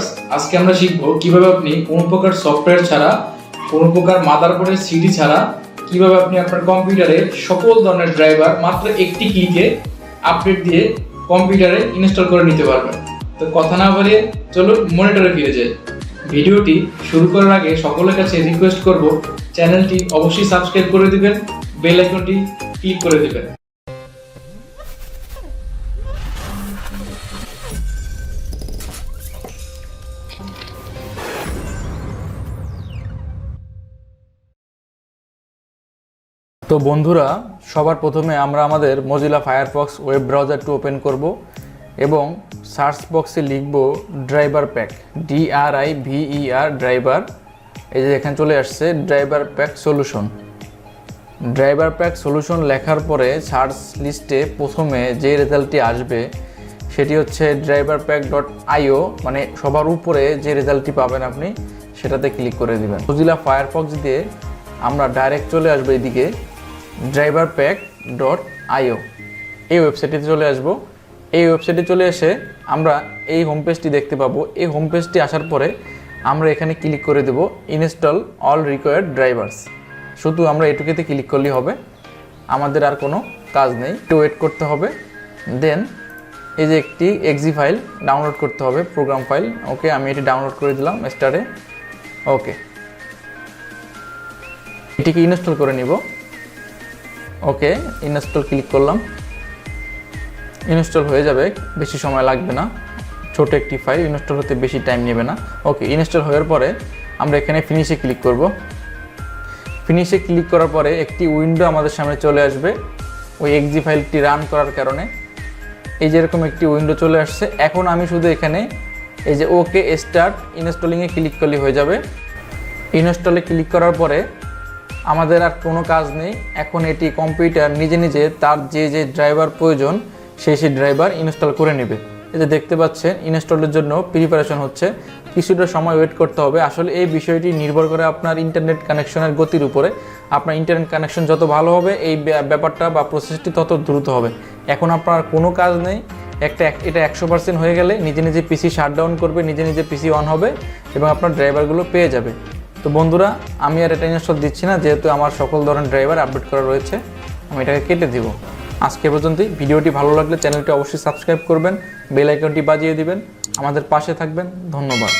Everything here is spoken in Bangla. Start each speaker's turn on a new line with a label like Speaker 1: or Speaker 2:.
Speaker 1: ভিউয়ার্স, আজকে আমরা শিখব কিভাবে আপনি কোনো প্রকার সফটওয়্যার ছাড়া, কোনো প্রকার মাদারবোর্ডের সিডি ছাড়া কিভাবে আপনি আপনার কম্পিউটারে সকল ধরনের ড্রাইভার মাত্র একটি ক্লিকে আপডেট দিয়ে কম্পিউটারে ইনস্টল করে নিতে পারবেন। তো কথা না বাড়িয়ে চলুন মনিটরে ফিরে যাই। ভিডিওটি শুরু করার আগে সকলের কাছে রিকোয়েস্ট করব, চ্যানেলটি অবশ্যই সাবস্ক্রাইব করে দিবেন, বেল আইকনটি ক্লিক করে দিবেন।
Speaker 2: তো বন্ধুরা, সবার প্রথমে আমরা আমাদের মোজিলা ফায়ারফক্স ওয়েব ব্রাউজারটি ওপেন করব এবং সার্চ বক্সে লিখব DriverPack, DRIVER ড্রাইভার। এই যে এখানে চলে আসছে DriverPack সলিউশন। DriverPack সলিউশন লেখার পরে সার্চ লিস্টে প্রথমে যে রেজাল্টটি আসবে সেটি হচ্ছে DriverPack.io, মানে সবার উপরে যে রেজাল্টটি পাবেন আপনি সেটাতে ক্লিক করে দিবেন। মোজিলা ফায়ারফক্স দিয়ে আমরা ডাইরেক্ট চলে আসবো এদিকে DriverPack.io, এই ওয়েবসাইটটিতে চলে আসব। এই ওয়েবসাইটে চলে এসে আমরা এই হোম পেজটি দেখতে পাবো। এই হোম পেজটি আসার পরে আমরা এখানে ক্লিক করে দেব ইনস্টল অল রিকোয়ার্ড ড্রাইভার্স। শুধু আমরা এটুকুতে ক্লিক করলেই হবে, আমাদের আর কোনো কাজ নেই। একটু ওয়েট করতে হবে। দেন এই যে একটি এক্সি ফাইল ডাউনলোড করতে হবে, প্রোগ্রাম ফাইল। ওকে, আমি এটি ডাউনলোড করে দিলাম স্টারে। ওকে, এটিকে ইনস্টল করে নিব। ওকে, ইনস্টল ক্লিক করলাম। ইনস্টল হয়ে যাবে, বেশি সময় লাগবে না। ছোট একটি ফাইল, ইনস্টল হতে বেশি টাইম নেবে না। ওকে, ইনস্টল হওয়ার পরে আমরা এখানে ফিনিশে ক্লিক করব। ফিনিশে ক্লিক করার পরে একটি উইন্ডো আমাদের সামনে চলে আসবে ওই এক্সি ফাইলটি রান করার কারণে। এই যেরকম একটি উইন্ডো চলে আসছে। এখন আমি শুধু এখানে এই যে ওকে স্টার্ট ইনস্টলিংয়ে ক্লিক করলে হয়ে যাবে। ইনস্টলে ক্লিক করার পরে আমাদের আর কোনো কাজ নেই। এখন এটি কম্পিউটার নিজে নিজে তার যে যে ড্রাইভার প্রয়োজন সেই ড্রাইভার ইনস্টল করে নেবে। এই যে দেখতে পাচ্ছেন ইনস্টলের জন্য প্রিপারেশন হচ্ছে, কিছুটা সময় ওয়েট করতে হবে। আসলে এই বিষয়টি নির্ভর করে আপনার ইন্টারনেট কানেকশনের গতির উপরে। আপনার ইন্টারনেট কানেকশন যত ভালো হবে এই ব্যাপারটা বা প্রসেসটি তত দ্রুত হবে। এখন আপনার কোনো কাজ নেই। এটা 100% হয়ে গেলে নিজে নিজে পিসি শাটডাউন করবে, নিজে নিজে পিসি অন হবে এবং আপনার ড্রাইভারগুলো পেয়ে যাবে। তো বন্ধুরা, আমি আর এটা ইনস্টল দিচ্ছি না, যেহেতু আমার সকল ধরনের ড্রাইভার আপডেট করা রয়েছে। আমি এটাকে কেটে দিব। আজকে পর্যন্তই। ভিডিওটি ভালো লাগলে চ্যানেলটি অবশ্যই সাবস্ক্রাইব করবেন, বেল আইকনটি বাজিয়ে দিবেন, আমাদের পাশে থাকবেন। ধন্যবাদ।